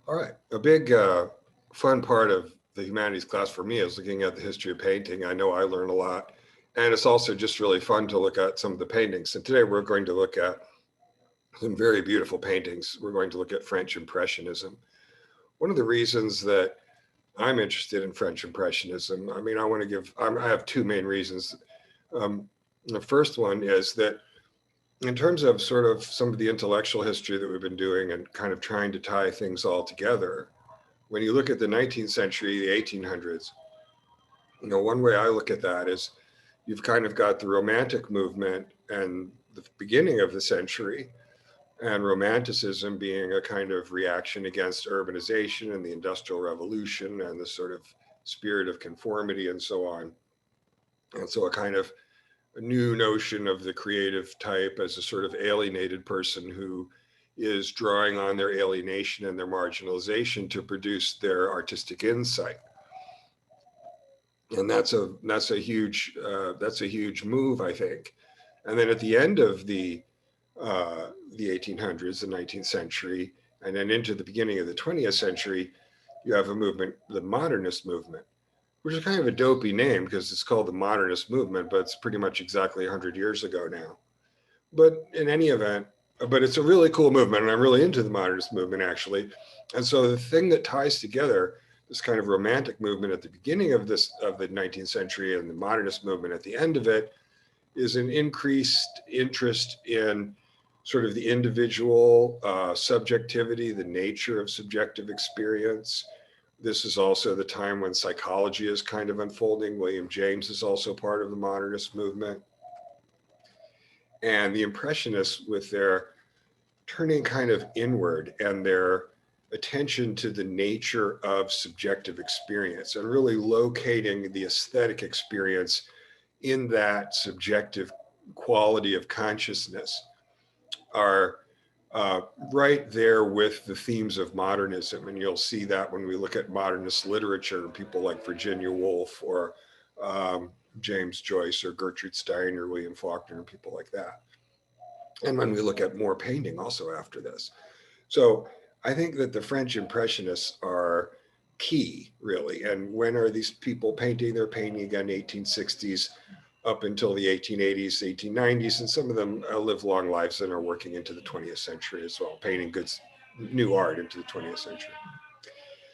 All right. A big fun part of the humanities class for me is looking at the history of painting. I know I learn a lot. And it's also just really fun to look at some of the paintings. And today we're going to look at some very beautiful paintings. We're going to look at French Impressionism. One of the reasons that I'm interested in French Impressionism, I mean, I have two main reasons. Um, the first one is that in terms of sort of some of the intellectual history that we've been doing and kind of trying to tie things all together, when you look at the 19th century, the 1800s, one way I look at that is you've kind of got the Romantic movement and the beginning of the century, and Romanticism being a kind of reaction against urbanization and the Industrial Revolution and the sort of spirit of conformity and so on. And so a kind of a new notion of the creative type as a sort of alienated person who is drawing on their alienation and their marginalization to produce their artistic insight. And that's a huge move, I think. And then at the end of the 1800s, the 19th century, and then into the beginning of the 20th century, you have a movement, the modernist movement, which is kind of a dopey name because it's called the modernist movement, but it's pretty much exactly 100 years ago now. But in any event, but it's a really cool movement, and I'm really into the modernist movement actually. And so the thing that ties together this kind of romantic movement at the beginning of the 19th century and the modernist movement at the end of it is an increased interest in sort of the individual subjectivity, the nature of subjective experience. This is also the time when psychology is kind of unfolding. William James is also part of the modernist movement. And the Impressionists, with their turning kind of inward and their attention to the nature of subjective experience and really locating the aesthetic experience in that subjective quality of consciousness, are right there with the themes of modernism. And you'll see that when we look at modernist literature, people like Virginia Woolf or James Joyce or Gertrude Stein or William Faulkner and people like that. And when we look at more painting also after this. So I think that the French Impressionists are key, really. And when are these people painting? They're painting again 1860s up until the 1880s, 1890s, and some of them live long lives and are working into the 20th century as well, painting good new art into the 20th century.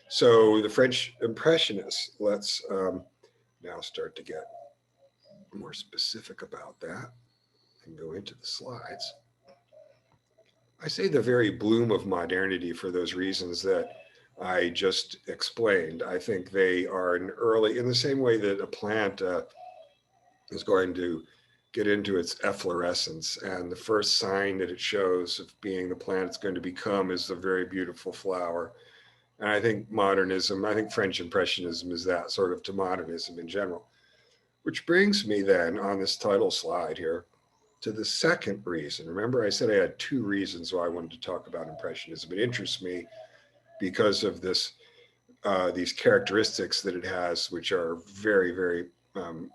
So the French Impressionists, let's now start to get more specific about that and go into the slides. I say the very bloom of modernity for those reasons that I just explained. I think they are an early, in the same way that a plant is going to get into its efflorescence, and the first sign that it shows of being the plant it's going to become is a very beautiful flower. And I think modernism, I think French Impressionism is that sort of to modernism in general. Which brings me then on this title slide here to the second reason. Remember, I said I had two reasons why I wanted to talk about Impressionism. It interests me because of these characteristics that it has, which are very, very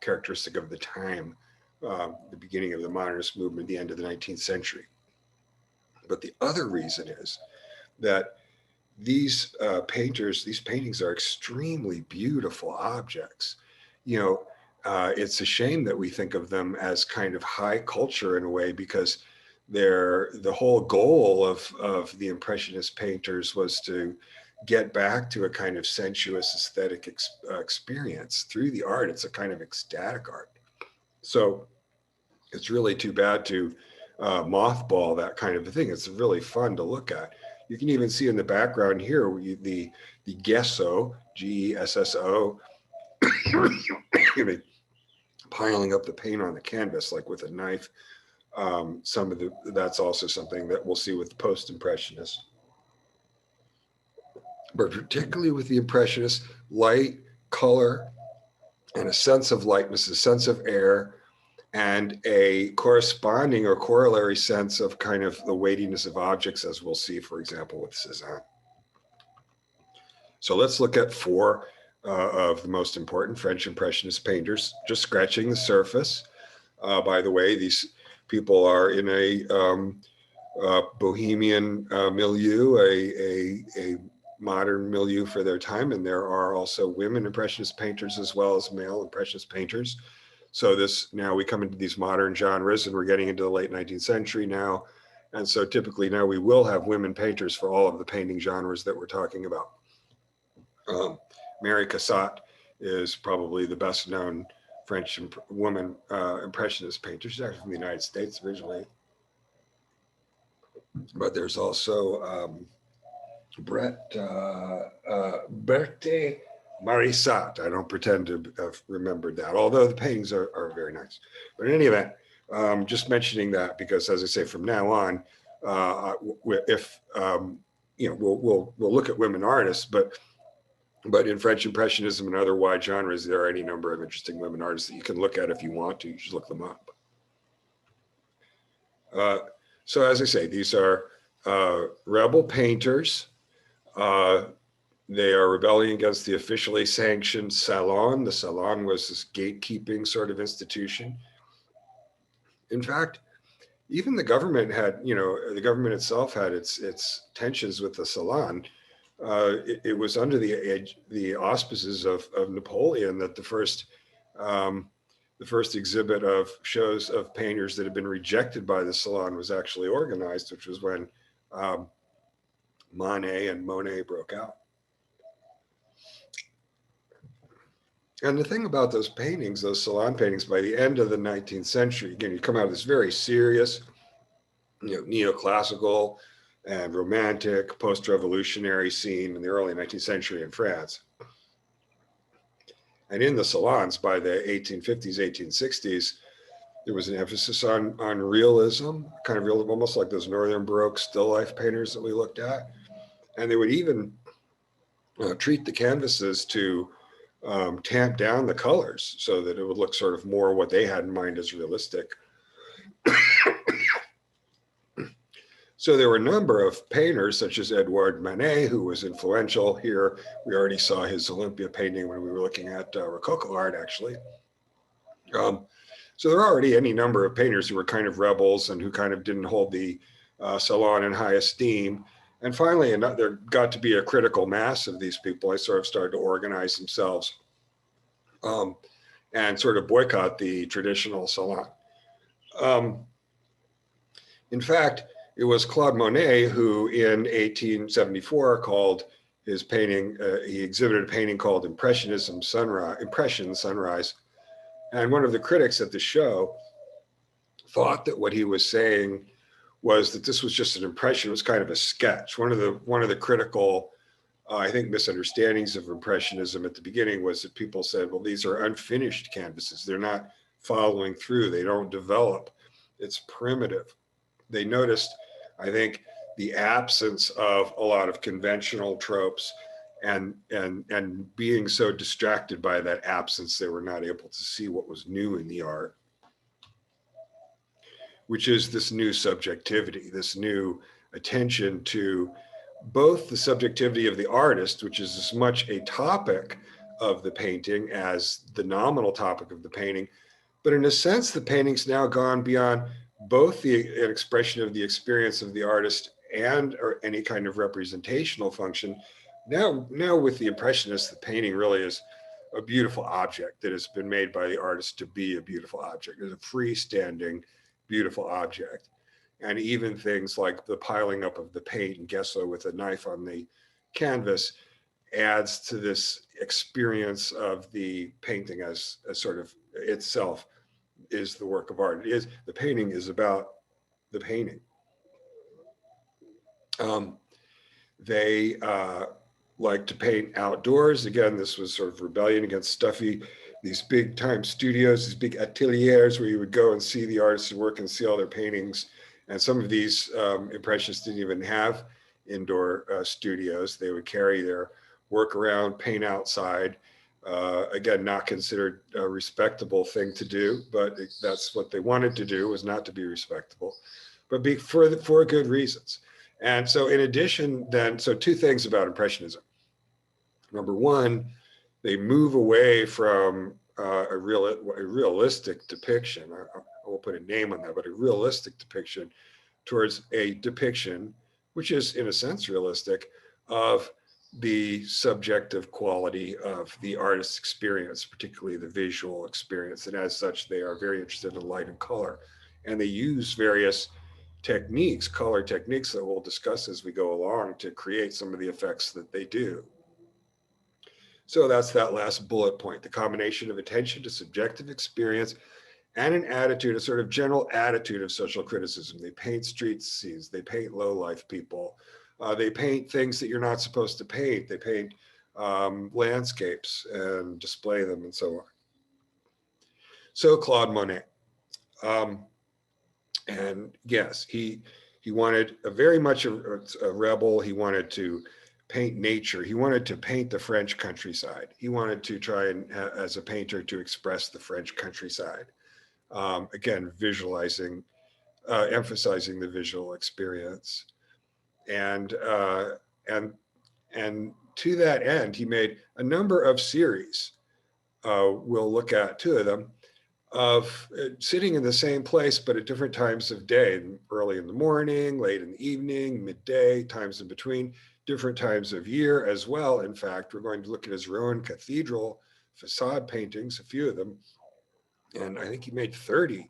characteristic of the time, the beginning of the modernist movement, the end of the 19th century. But the other reason is that these paintings are extremely beautiful objects. You know, it's a shame that we think of them as kind of high culture in a way, because the whole goal of the Impressionist painters was to get back to a kind of sensuous aesthetic experience through the art. It's a kind of ecstatic art. So it's really too bad to mothball that kind of a thing. It's really fun to look at. You can even see in the background here the gesso, Gesso, piling up the paint on the canvas like with a knife. That's also something that we'll see with the post-impressionists. But particularly with the Impressionists, light, color, and a sense of lightness, a sense of air, and a corresponding or corollary sense of kind of the weightiness of objects, as we'll see, for example, with Cezanne. So let's look at four of the most important French Impressionist painters, just scratching the surface. By the way, these people are in a bohemian milieu, a modern milieu for their time. And there are also women Impressionist painters as well as male Impressionist painters. So now we come into these modern genres, and we're getting into the late 19th century now. And so typically now we will have women painters for all of the painting genres that we're talking about. Mary Cassatt is probably the best known French woman Impressionist painter. She's actually from the United States originally. But there's also Berthe Marissat. I don't pretend to have remembered that, although the paintings are very nice. But in any event, just mentioning that because, as I say, from now on, if we'll look at women artists, but in French Impressionism and other wide genres, there are any number of interesting women artists that you can look at if you want to. You just look them up. So as I say, these are rebel painters. They are rebelling against the officially sanctioned salon. The salon was this gatekeeping sort of institution. In fact, even the government had, the government itself had its tensions with the salon. It was under the auspices of Napoleon that the first exhibit of shows of painters that had been rejected by the salon was actually organized, which was when Monet and Monet broke out. And the thing about those paintings, those salon paintings, by the end of the 19th century, again, you come out of this very serious, neoclassical and romantic post-revolutionary scene in the early 19th century in France. And in the salons by the 1850s, 1860s, there was an emphasis on realism, kind of real, almost like those Northern Baroque still life painters that we looked at. And they would even treat the canvases to tamp down the colors so that it would look sort of more what they had in mind as realistic. So there were a number of painters such as Edouard Manet, who was influential here. We already saw his Olympia painting when we were looking at Rococo art, actually. So there are already any number of painters who were kind of rebels and who kind of didn't hold the salon in high esteem. And finally, there got to be a critical mass of these people. They sort of started to organize themselves and sort of boycott the traditional salon. In fact, it was Claude Monet who in 1874 called his painting, he exhibited a painting called Impression Sunrise. And one of the critics at the show thought that what he was saying was that this was just an impression, it was kind of a sketch. One of the critical, I think, misunderstandings of Impressionism at the beginning was that people said, well, these are unfinished canvases. They're not following through. They don't develop. It's primitive. They noticed, I think, the absence of a lot of conventional tropes and being so distracted by that absence, they were not able to see what was new in the art, which is this new subjectivity, this new attention to both the subjectivity of the artist, which is as much a topic of the painting as the nominal topic of the painting. But in a sense, the painting's now gone beyond both an expression of the experience of the artist or any kind of representational function. Now with the Impressionists, the painting really is a beautiful object that has been made by the artist to be a beautiful object. It's a freestanding, beautiful object. And even things like the piling up of the paint and Gessler with a knife on the canvas adds to this experience of the painting as sort of itself is the work of art. The painting is about the painting. They like to paint outdoors. Again, this was sort of rebellion against these big time studios, these big ateliers where you would go and see the artists work and see all their paintings. And some of these Impressionists didn't even have indoor studios. They would carry their work around, paint outside. Again, not considered a respectable thing to do, but that's what they wanted to do, was not to be respectable, but for good reasons. And so in addition then, so two things about Impressionism. Number one, they move away from a realistic depiction. I won't put a name on that, but a realistic depiction towards a depiction, which is in a sense realistic, of the subjective quality of the artist's experience, particularly the visual experience. And as such, they are very interested in light and color. And they use various techniques, color techniques that we'll discuss as we go along to create some of the effects that they do. So that's that last bullet point, the combination of attention to subjective experience and an attitude, a sort of general attitude of social criticism. They paint street scenes, they paint low life people, they paint things that you're not supposed to paint. They paint landscapes and display them and so on. So Claude Monet, um, and yes, he wanted very much a rebel. He wanted to paint nature. He wanted to paint the French countryside. He wanted to try and, as a painter, to express the French countryside. Again, visualizing, emphasizing the visual experience, and and and to that end, he made a number of series. We'll look at two of them of sitting in the same place, but at different times of day, early in the morning, late in the evening, midday, times in between, different times of year as well. In fact, we're going to look at his Rouen Cathedral facade paintings, a few of them, and I think he made 30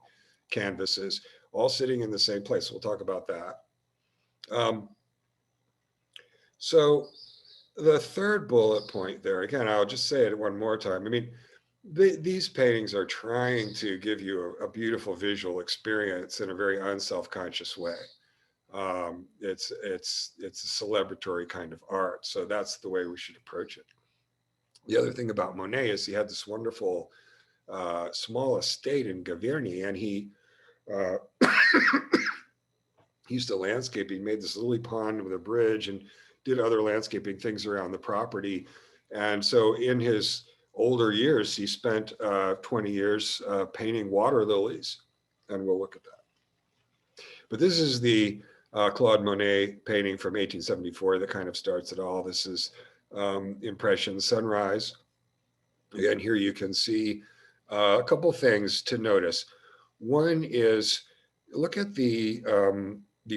canvases, all sitting in the same place. We'll talk about that. Um, so the third bullet point there, again, I'll just say it one more time. I mean, these paintings are trying to give you a beautiful visual experience in a very unself-conscious way. It's a celebratory kind of art, so that's the way we should approach it. The other thing about Monet is he had this wonderful small estate in Gavarnie, and he uh, he used to landscape. He made this lily pond with a bridge and did other landscaping things around the property. And so in his older years, he spent 20 years painting water lilies. And we'll look at that. But this is the Claude Monet painting from 1874 that kind of starts it all. This is Impression Sunrise. Again, here you can see a couple things to notice. One is, look at the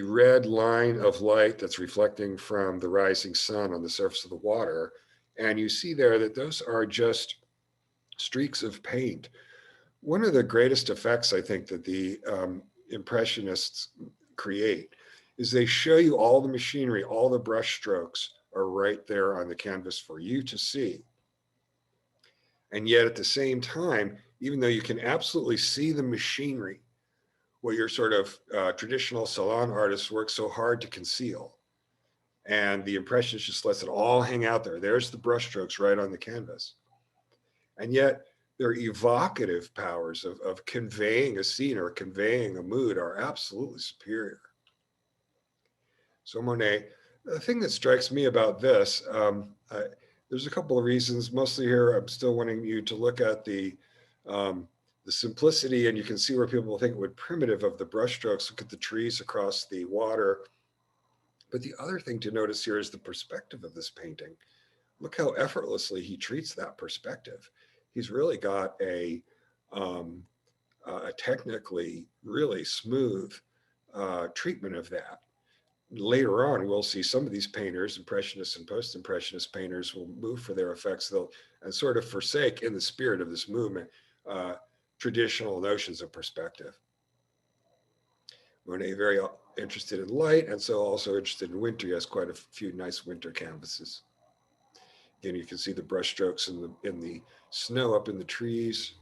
red line of light that's reflecting from the rising sun on the surface of the water. And you see there that those are just streaks of paint. One of the greatest effects, I think, that the Impressionists create is they show you all the machinery, all the brush strokes are right there on the canvas for you to see. And yet at the same time, even though you can absolutely see the machinery, what your sort of traditional salon artists work so hard to conceal. And the Impressionist just lets it all hang out there. There's the brushstrokes right on the canvas. And yet their evocative powers of conveying a scene or conveying a mood are absolutely superior. So Monet, the thing that strikes me about this, there's a couple of reasons. Mostly here, I'm still wanting you to look at the simplicity, and you can see where people think it would primitive of the brushstrokes. Look at the trees across the water. But the other thing to notice here is the perspective of this painting. Look how effortlessly he treats that perspective. He's really got a technically really smooth treatment of that. Later on, we'll see some of these painters, Impressionists and Post-Impressionist painters, will move for their effects. They'll and sort of forsake, in the spirit of this movement, traditional notions of perspective. Monet very interested in light, and so also interested in winter. He has quite a few nice winter canvases. Again, you can see the brush strokes in the snow up in the trees.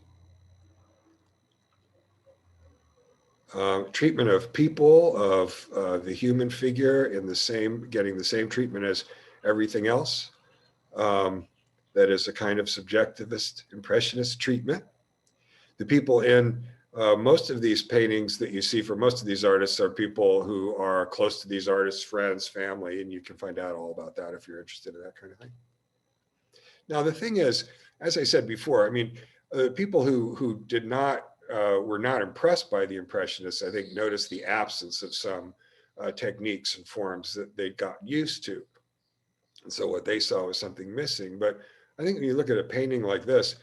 Treatment of people, of the human figure in the same, getting the same treatment as everything else. That is a kind of subjectivist, impressionist treatment. The people in most of these paintings that you see for most of these artists are people who are close to these artists, friends, family, and you can find out all about that if you're interested in that kind of thing. Now, the thing is, as I said before, I mean, people who did not, were not impressed by the Impressionists, I think, noticed the absence of some techniques and forms that they'd gotten used to. And so what they saw was something missing. But I think when you look at a painting like this,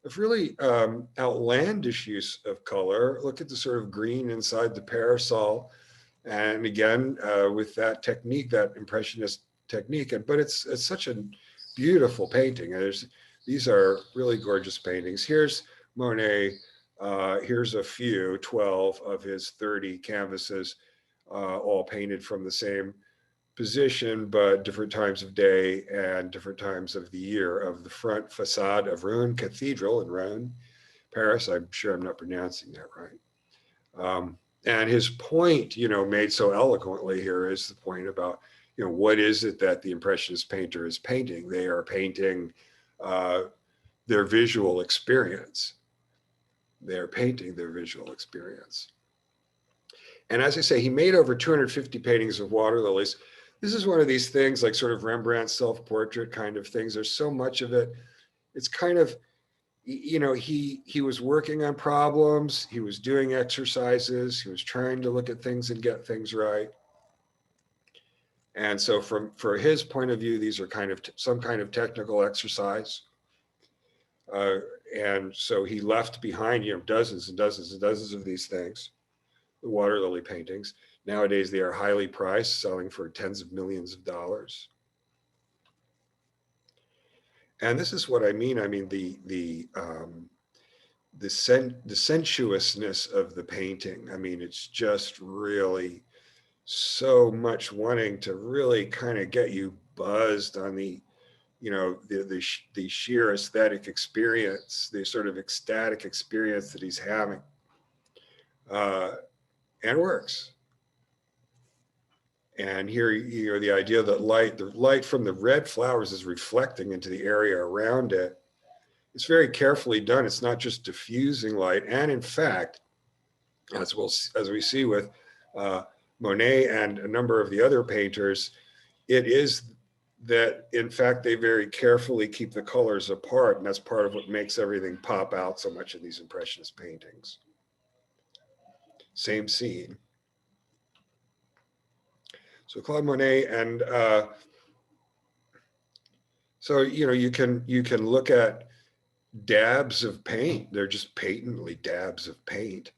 of really outlandish use of color, look at the sort of green inside the parasol. And again, with that technique, that Impressionist technique. But it's such a beautiful painting. And these are really gorgeous paintings. Here's Monet. Here's a few, 12 of his 30 canvases, all painted from the same position, but different times of day and different times of the year, of the front facade of Rouen Cathedral in Rouen, Paris. I'm sure I'm not pronouncing that right. And his point, made so eloquently here is the point about, what is it that the Impressionist painter is painting? They are painting their visual experience. They're painting their visual experience. And as I say, he made over 250 paintings of water lilies. This is one of these things like sort of Rembrandt's self-portrait kind of things. There's so much of it. It's kind of, he was working on problems. He was doing exercises. He was trying to look at things and get things right. And so for his point of view, these are kind of some kind of technical exercise. And so he left behind, dozens and dozens and dozens of these things, the water lily paintings. Nowadays, they are highly priced, selling for tens of millions of dollars. And this is what I mean. I mean, the sensuousness of the painting. I mean, it's just really so much wanting to really kind of get you buzzed on the sheer aesthetic experience, the sort of ecstatic experience that he's having, and works. And here, the idea that the light from the red flowers is reflecting into the area around it. It's very carefully done. It's not just diffusing light. And in fact, as we see with Monet and a number of the other painters, it is that, in fact, they very carefully keep the colors apart. And that's part of what makes everything pop out so much in these Impressionist paintings. Same scene. So Claude Monet, and so you can look at dabs of paint. They're just patently dabs of paint,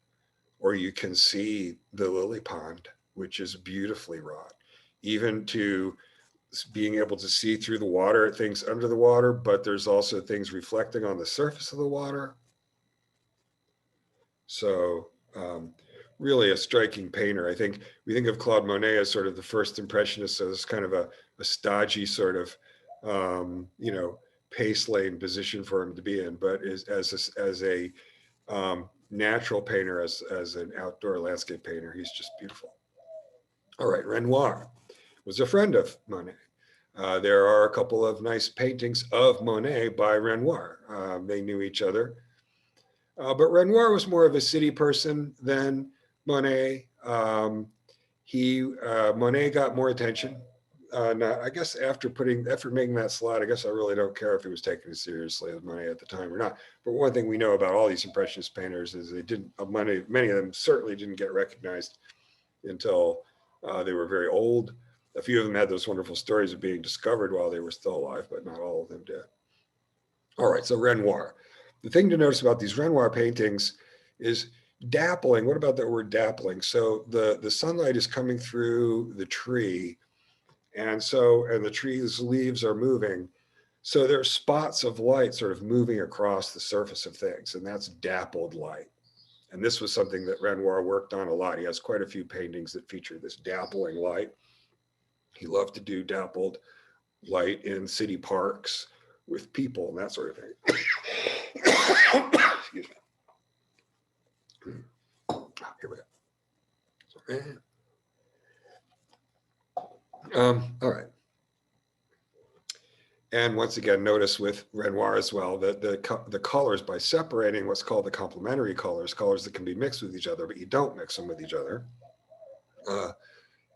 or you can see the lily pond, which is beautifully wrought, even to being able to see through the water, things under the water, but there's also things reflecting on the surface of the water. So really a striking painter. I think we think of Claude Monet as sort of the first Impressionist, so it's kind of a stodgy sort of, pace lane position for him to be in, but as a natural painter, as an outdoor landscape painter, he's just beautiful. All right, Renoir was a friend of Monet. There are a couple of nice paintings of Monet by Renoir. They knew each other. But Renoir was more of a city person than Monet. Monet got more attention. Now, I guess after making that slide, I guess I really don't care if he was taken as seriously as Monet at the time or not. But one thing we know about all these Impressionist painters is many of them certainly didn't get recognized until they were very old. A few of them had those wonderful stories of being discovered while they were still alive, but not all of them did. All right, so Renoir. The thing to notice about these Renoir paintings is dappling. What about that word dappling? So the sunlight is coming through the tree, and the tree's leaves are moving. So there are spots of light sort of moving across the surface of things, and that's dappled light. And this was something that Renoir worked on a lot. He has quite a few paintings that feature this dappling light. He loved to do dappled light in city parks with people and that sort of thing. Excuse me. Here we go. All right. And once again, notice with Renoir as well that the colors, by separating what's called the complementary colors that can be mixed with each other, but you don't mix them with each other.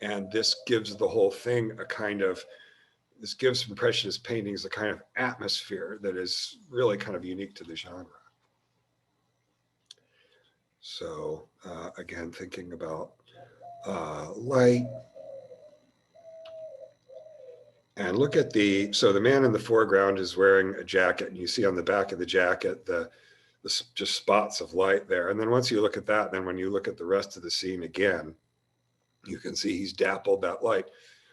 And this gives the whole thing this gives Impressionist paintings a kind of atmosphere that is really kind of unique to the genre. So again, thinking about light. And look at the man in the foreground is wearing a jacket, and you see on the back of the jacket the just spots of light there. And then once you look at that, then when you look at the rest of the scene again, you can see he's dappled that light.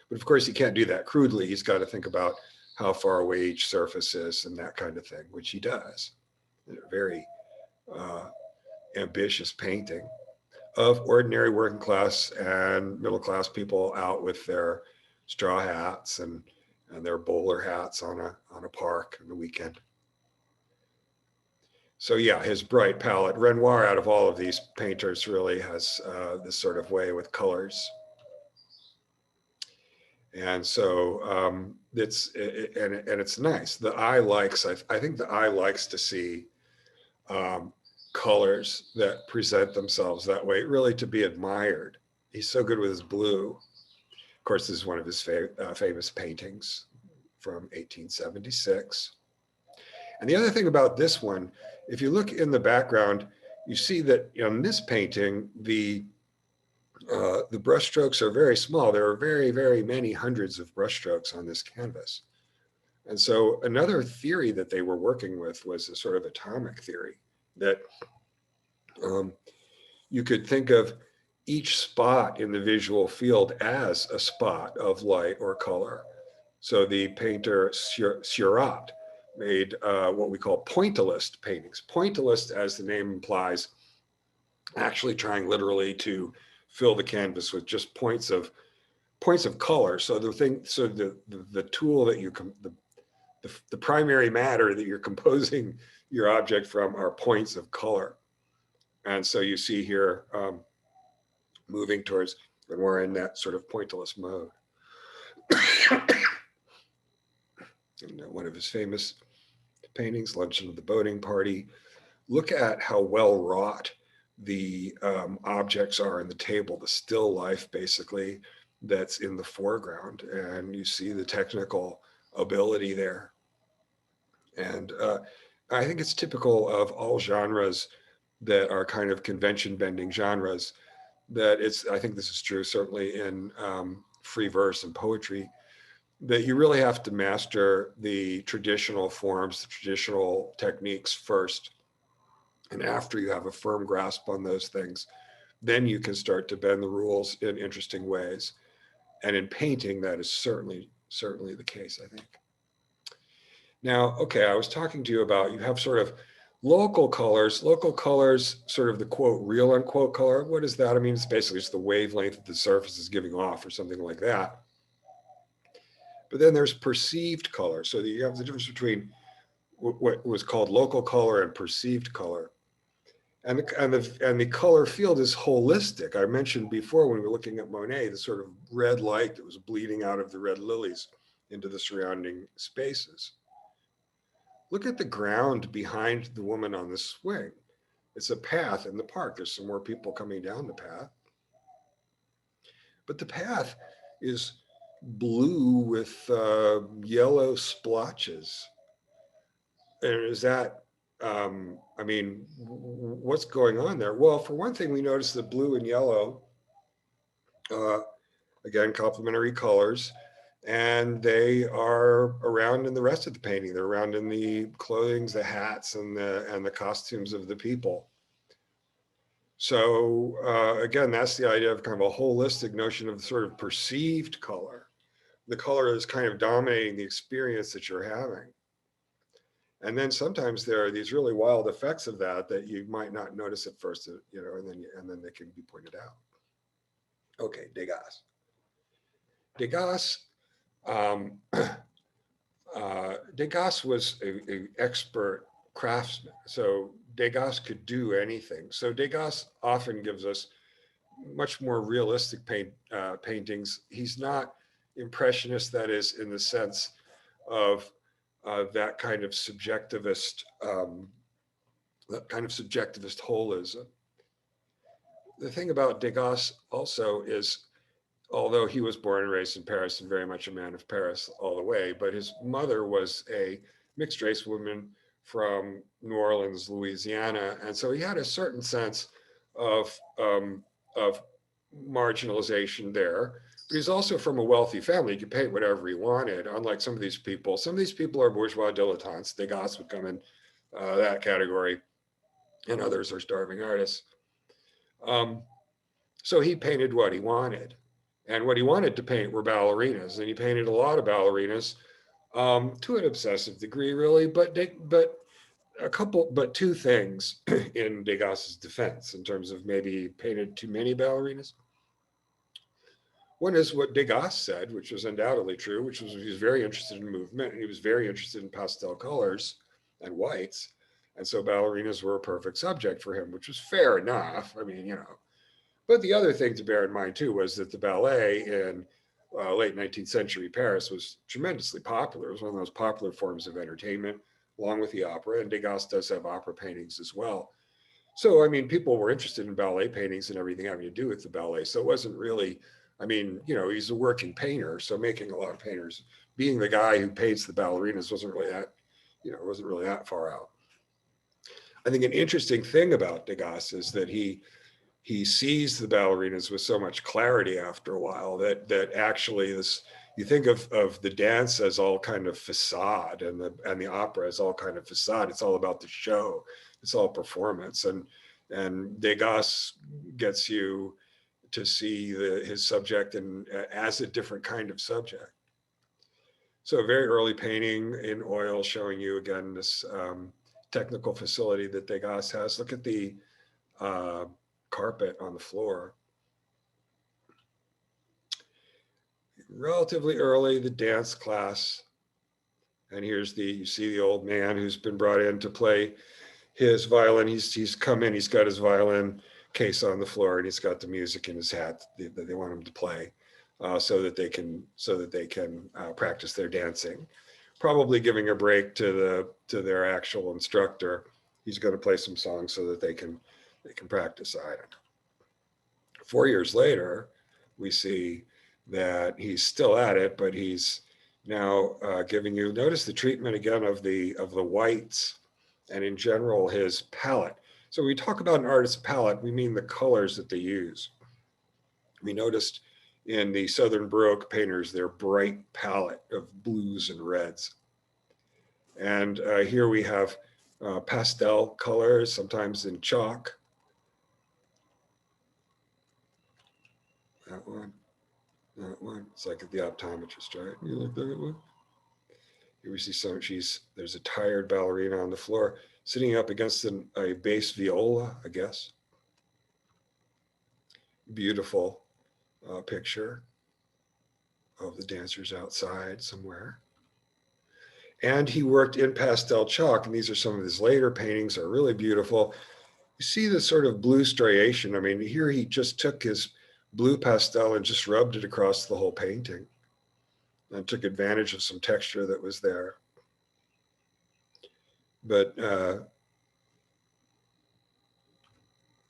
But of course, he can't do that crudely. He's got to think about how far away each surface is and that kind of thing, which he does. A very uh, ambitious painting of ordinary working class and middle class people out with their straw hats and their bowler hats on a park on the weekend. So yeah, his bright palette. Renoir, out of all of these painters, really has this sort of way with colors. And so and it's nice. The eye likes. I think the eye likes to see um, colors that present themselves that way, really to be admired. He's so good with his blue. Of course, this is one of his famous paintings from 1876. And the other thing about this one, if you look in the background, you see that in this painting, the brushstrokes are very small. There are very, very many hundreds of brushstrokes on this canvas. And so another theory that they were working with was a sort of atomic theory that you could think of each spot in the visual field as a spot of light or color. So the painter Seurat made what we call pointillist paintings. Pointillist, as the name implies, actually trying literally to fill the canvas with just points of color. So the tool that the primary matter that you're composing your object from are points of color. And so you see here moving towards, and we're in that sort of pointillist mode. And one of his famous paintings, Luncheon of the Boating Party. Look at how well wrought the objects are in the table, the still life basically that's in the foreground. And you see the technical ability there. And I think it's typical of all genres that are kind of convention bending genres, that I think this is true certainly in free verse and poetry, that you really have to master the traditional forms, the traditional techniques first. And after you have a firm grasp on those things, then you can start to bend the rules in interesting ways. And in painting, that is certainly the case, I think. Now, okay, I was talking to you about, you have sort of local colors, sort of the quote, real unquote color. What is that? I mean, it's basically just the wavelength that the surface is giving off or something like that. But then there's perceived color. So you have the difference between what was called local color and perceived color. And the color field is holistic. I mentioned before when we were looking at Monet, the sort of red light that was bleeding out of the red lilies into the surrounding spaces. Look at the ground behind the woman on the swing. It's a path in the park. There's some more people coming down the path. But the path is blue with yellow splotches. And is that, I mean, what's going on there? Well, for one thing, we notice that blue and yellow, again, complementary colors, and they are around in the rest of the painting. They're around in the clothing, the hats, and the costumes of the people. So again, that's the idea of kind of a holistic notion of sort of perceived color. The color is kind of dominating the experience that you're having. And then sometimes there are these really wild effects of that you might not notice at first, you know, and then they can be pointed out. Okay, Degas. Degas, Degas was an expert craftsman. So Degas could do anything. So Degas often gives us much more realistic paintings. He's not impressionist, that is, in the sense of that kind of subjectivist holism. The thing about Degas also is, although he was born and raised in Paris and very much a man of Paris all the way, but his mother was a mixed race woman from New Orleans, Louisiana, and so he had a certain sense of marginalization there. But he's also from a wealthy family. He could paint whatever he wanted, unlike some of these people. Some of these people are bourgeois dilettantes. Degas would come in that category, and others are starving artists. So he painted what he wanted. And what he wanted to paint were ballerinas, and he painted a lot of ballerinas, to an obsessive degree, really. But two things in Degas's defense in terms of maybe he painted too many ballerinas. One is what Degas said, which was undoubtedly true, which was he was very interested in movement and he was very interested in pastel colors and whites. And so ballerinas were a perfect subject for him, which was fair enough. I mean, you know. But the other thing to bear in mind, too, was that the ballet in late 19th century Paris was tremendously popular. It was one of those popular forms of entertainment, along with the opera. And Degas does have opera paintings as well. So, I mean, people were interested in ballet paintings and everything having to do with the ballet. So it wasn't really, I mean, you know, he's a working painter. So making a lot of painters, being the guy who paints the ballerinas wasn't really that, you know, wasn't really that far out. I think an interesting thing about Degas is that he sees the ballerinas with so much clarity after a while that actually this, you think of the dance as all kind of facade and the opera as all kind of facade. It's all about the show. It's all performance. And Degas gets you to see his subject and as a different kind of subject. So a very early painting in oil showing you again this technical facility that Degas has. Look at the carpet on the floor. Relatively early, the dance class. And here's you see the old man who's been brought in to play his violin. He's come in, he's got his violin case on the floor and he's got the music in his hat that they want him to play so that they can practice their dancing. Probably giving a break to their actual instructor. He's going to play some songs so that they can practice. I don't know. 4 years later, we see that he's still at it, but he's now giving you, notice the treatment again of the whites and in general his palette. So when we talk about an artist's palette, we mean the colors that they use. We noticed in the Southern Baroque painters, their bright palette of blues and reds. And here we have pastel colors, sometimes in chalk. That one. That one. It's like at the optometrist, right? You like that one? Here we see there's a tired ballerina on the floor sitting up against a bass viola, I guess. Beautiful picture of the dancers outside somewhere. And he worked in pastel chalk, and these are some of his later paintings, are really beautiful. You see the sort of blue striation. I mean, here he just took his blue pastel and just rubbed it across the whole painting and took advantage of some texture that was there. But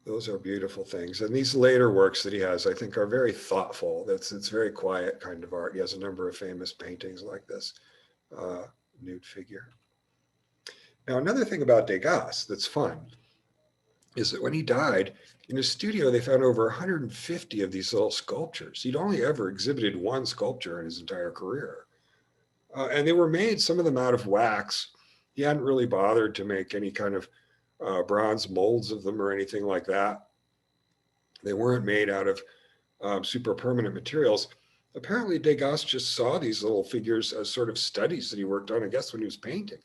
those are beautiful things. And these later works that he has, I think, are very thoughtful. It's very quiet kind of art. He has a number of famous paintings like this nude figure. Now, another thing about Degas that's fun is that when he died, in his studio, they found over 150 of these little sculptures. He'd only ever exhibited one sculpture in his entire career. And they were made, some of them out of wax. He hadn't really bothered to make any kind of bronze molds of them or anything like that. They weren't made out of super permanent materials. Apparently, Degas just saw these little figures as sort of studies that he worked on, I guess, when he was painting.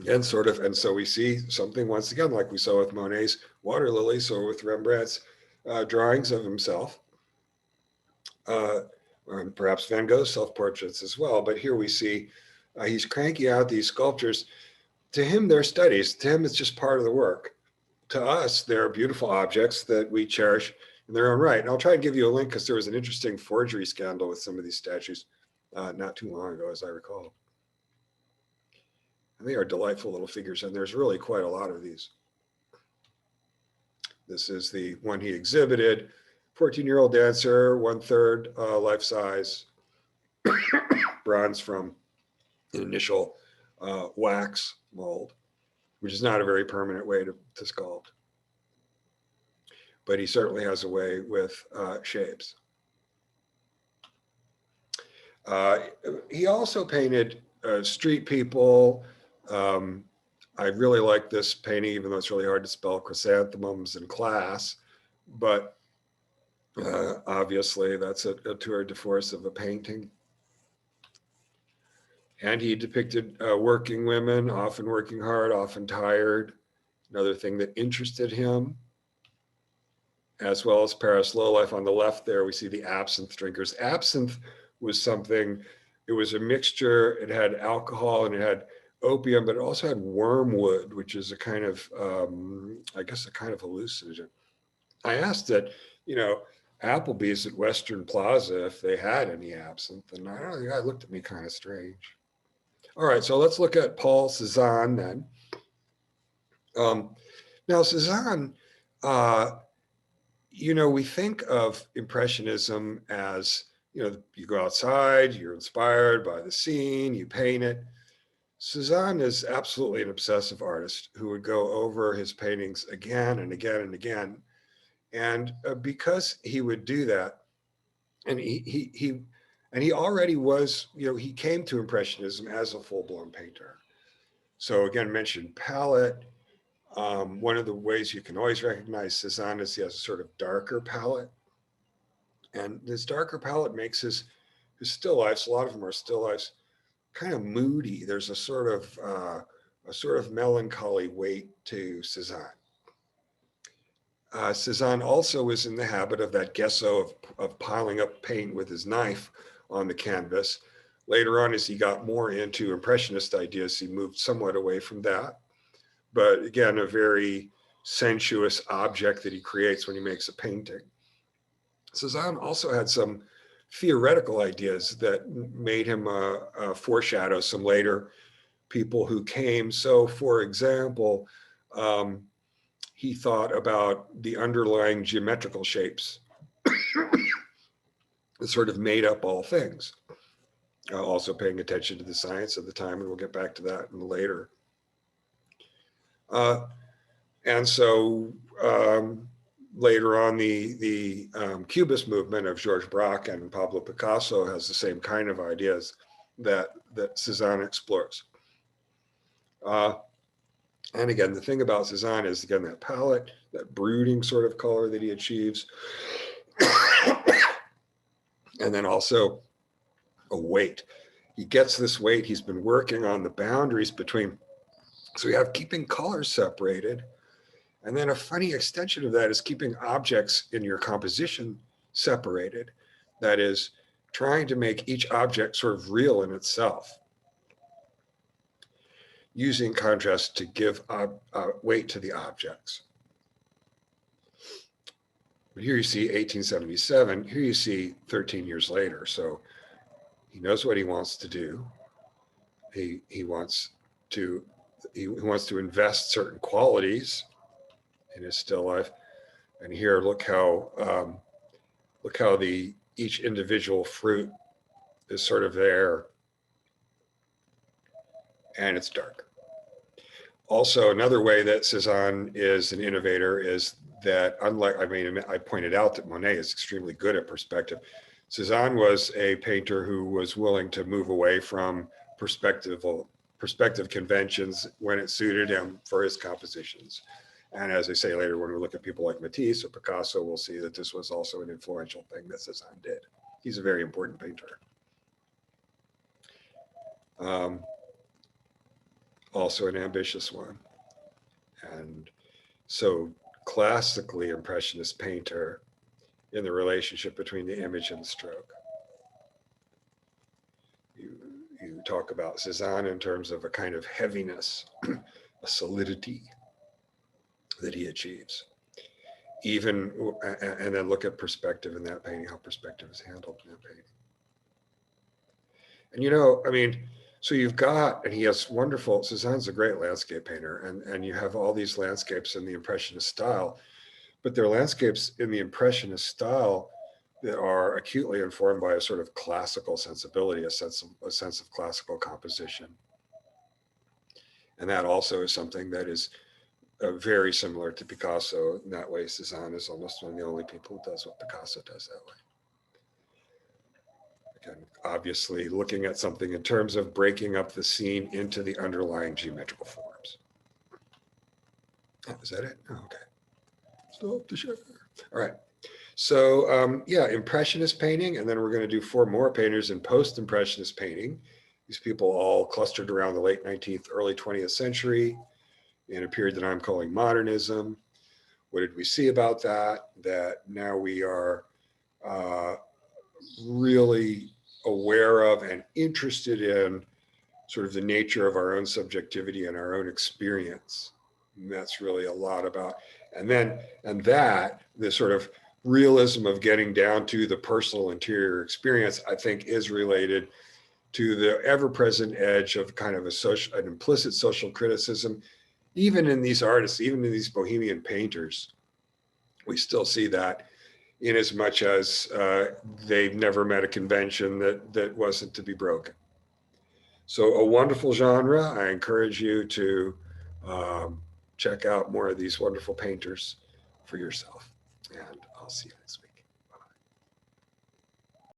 And so we see something once again, like we saw with Monet's water lilies, or with Rembrandt's drawings of himself, and perhaps Van Gogh's self-portraits as well. But here we see he's cranking out these sculptures. To him, they're studies. To him, it's just part of the work. To us, they're beautiful objects that we cherish in their own right. And I'll try and give you a link because there was an interesting forgery scandal with some of these statues not too long ago, as I recall. And they are delightful little figures, and there's really quite a lot of these. This is the one he exhibited. 14-year-old dancer, 1/3 life-size, bronze from an initial wax mold, which is not a very permanent way to sculpt. But he certainly has a way with shapes. He also painted street people. I really like this painting, even though it's really hard to spell, Chrysanthemums in Class. but obviously that's a tour de force of a painting. And he depicted working women, often working hard, often tired. Another thing that interested him, as well as Paris lowlife. On the left there, we see the absinthe drinkers. Absinthe was something, it was a mixture, it had alcohol and it had opium, but it also had wormwood, which is a kind of, I guess, a kind of hallucinogen. I asked that, you know, Applebee's at Western Plaza if they had any absinthe, and I don't know, the guy looked at me kind of strange. All right, so let's look at Paul Cezanne then. Now, Cezanne, you know, we think of Impressionism as, you know, you go outside, you're inspired by the scene, you paint it. Cezanne is absolutely an obsessive artist who would go over his paintings again and again and again. And because he would do that, and he already was, you know, he came to Impressionism as a full-blown painter. So again, mentioned palette. One of the ways you can always recognize Cezanne is he has a sort of darker palette. And this darker palette makes his still lifes, a lot of them are still lifes, kind of moody. There's a sort of melancholy weight to Cezanne. Cezanne also was in the habit of that gesso of piling up paint with his knife on the canvas. Later on, as he got more into Impressionist ideas, he moved somewhat away from that. But again, a very sensuous object that he creates when he makes a painting. Cezanne also had some theoretical ideas that made him foreshadow some later people who came. So, for example, he thought about the underlying geometrical shapes that sort of made up all things. Also paying attention to the science of the time, and we'll get back to that in later. And so later on, the Cubist movement of Georges Braque and Pablo Picasso has the same kind of ideas that Cezanne explores. And again, the thing about Cezanne is, again, that palette, that brooding sort of color that he achieves. And then also a weight. He gets this weight. He's been working on the boundaries between, so we have keeping colors separated. And then a funny extension of that is keeping objects in your composition separated. That is, trying to make each object sort of real in itself, using contrast to give weight to the objects. But here you see 1877, here you see 13 years later. So he knows what he wants to do. He wants to invest certain qualities in his still life. And here, look how each individual fruit is sort of there, and it's dark. Also, another way that Cezanne is an innovator is that, unlike, I pointed out that Monet is extremely good at perspective. Cezanne was a painter who was willing to move away from perspective conventions when it suited him for his compositions. And as I say later, when we look at people like Matisse or Picasso, we'll see that this was also an influential thing that Cezanne did. He's a very important painter. Also an ambitious one. And so classically Impressionist painter in the relationship between the image and the stroke. You talk about Cezanne in terms of a kind of heaviness, a solidity that he achieves. And then look at perspective in that painting, how perspective is handled in that painting. And you know, I mean, so you've got, and he has wonderful, Cezanne's a great landscape painter, and you have all these landscapes in the Impressionist style, but they're landscapes in the Impressionist style that are acutely informed by a sort of classical sensibility, a sense of classical composition. And that also is something that is very similar to Picasso. In that way, Cezanne is almost one of the only people who does what Picasso does that way. Again, obviously looking at something in terms of breaking up the scene into the underlying geometrical forms. Oh, is that it? Oh, okay. Stop the share. All right. So yeah, Impressionist painting, and then we're going to do 4 more painters in post-Impressionist painting. These people all clustered around the late 19th, early 20th century in a period that I'm calling modernism. What did we see about that? That now we are really aware of and interested in sort of the nature of our own subjectivity and our own experience. And that's really a lot about, and that the sort of realism of getting down to the personal interior experience, I think, is related to the ever-present edge of kind of an implicit social criticism. Even in these artists, even in these Bohemian painters, we still see that, in as much as they've never met a convention that wasn't to be broken. So a wonderful genre. I encourage you to check out more of these wonderful painters for yourself. And I'll see you.